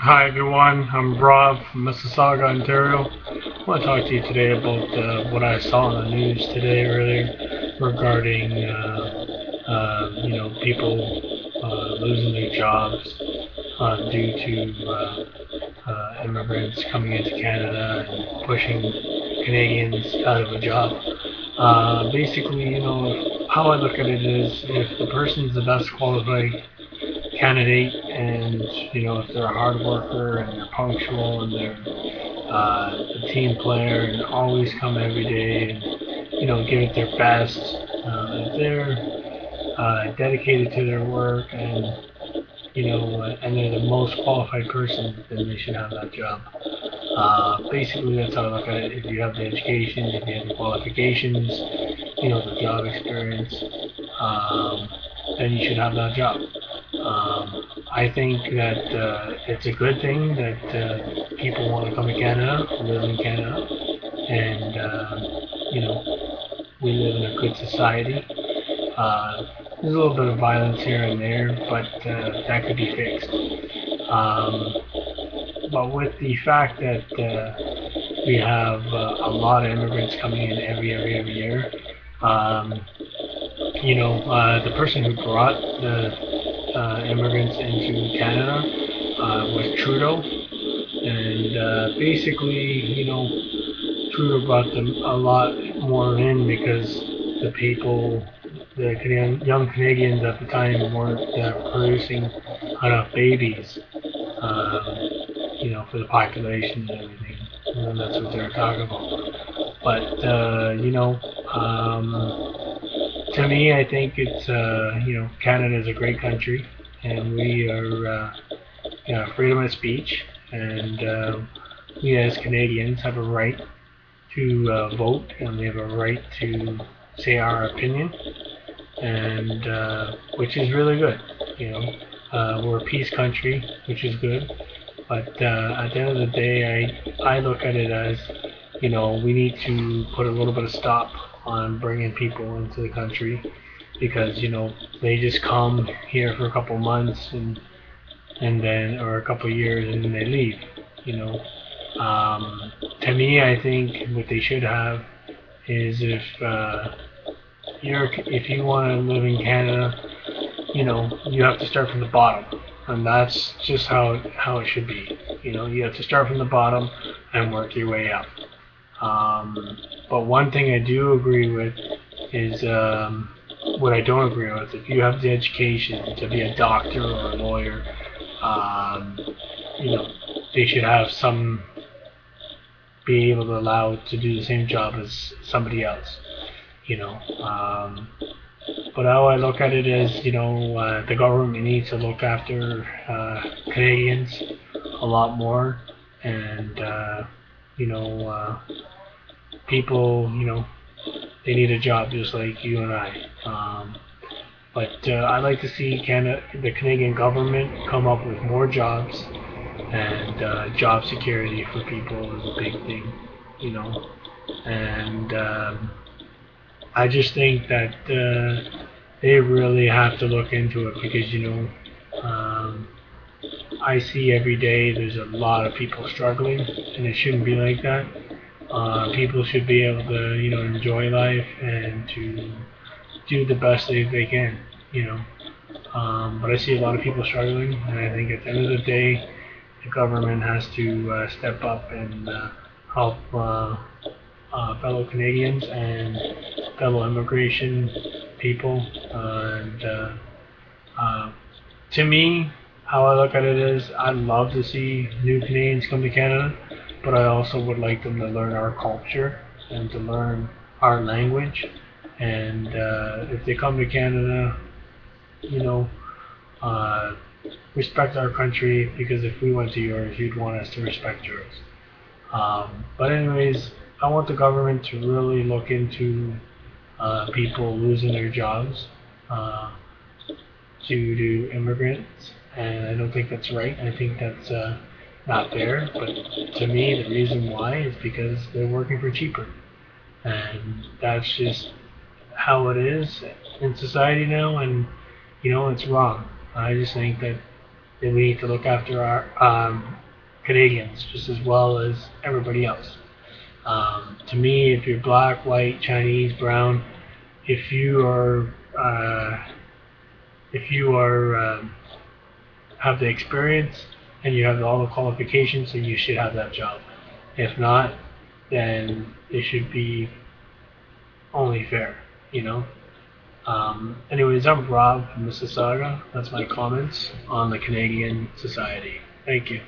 Hi everyone, I'm Rob from Mississauga, Ontario. I want to talk to you today about what I saw on the news today earlier regarding people losing their jobs due to immigrants coming into Canada and pushing Canadians out of a job. Basically, how I look at it is if the person's the best qualified candidate and if they're a hard worker and they're punctual and they're a team player and always come every day and give it their best, if they're dedicated to their work and they're the most qualified person, then they should have that job. Basically, that's how I look at it. If you have the education, if you have the qualifications, the job experience, um, then you should have that job. I think that it's a good thing that people want to come to Canada, live in Canada, and we live in a good society. Uh, there's a little bit of violence here and there, but that could be fixed. Um, but with the fact that we have a lot of immigrants coming in every year, um, the person who brought the immigrants into Canada was Trudeau, and basically, Trudeau brought them a lot more in because the people, the young Canadians at the time weren't producing enough babies, um, for the population and everything. And that's what they were talking about. But to me, I think it's Canada is a great country, and we are freedom of speech, and we as Canadians have a right to vote, and we have a right to say our opinion, and which is really good. You know, we're a peace country, which is good. But at the end of the day, I look at it as, we need to put a little bit of stop on bringing people into the country because they just come here for a couple months and then or a couple years and then they leave. You know, to me, I think what they should have is if you want to live in Canada, you have to start from the bottom, and that's just how it should be. You have to start from the bottom and work your way up. But one thing I do agree with is what I don't agree with. If you have the education to be a doctor or a lawyer, um, you know, they should have some be able to allow to do the same job as somebody else. You know, um, but how I look at it is, the government needs to look after Canadians a lot more, and you know, people, they need a job just like you and I. But I'd like to see the Canadian government come up with more jobs, and job security for people is a big thing, you know. And I just think that they really have to look into it because I see every day there's a lot of people struggling, and it shouldn't be like that. People should be able to enjoy life and to do the best they can, you know. But I see a lot of people struggling, and I think at the end of the day, the government has to step up and help fellow Canadians and fellow immigration people. And uh, to me, how I look at it is, I'd love to see new Canadians come to Canada, but I also would like them to learn our culture and to learn our language. And if they come to Canada, you know, uh, respect our country because if we went to yours, you'd want us to respect yours. But anyways, I want the government to really look into people losing their jobs uh, due to immigrants, and I don't think that's right. I think that's not fair. But to me, the reason why is because they're working for cheaper, and that's just how it is in society now. And it's wrong. I just think that then we need to look after our Canadians just as well as everybody else. To me, if you're black, white, Chinese, brown, if you are have the experience and you have all the qualifications, then you should have that job. If not, then it should be only fair, you know. Anyways, I'm Rob from Mississauga. That's my comments on the Canadian society. Thank you.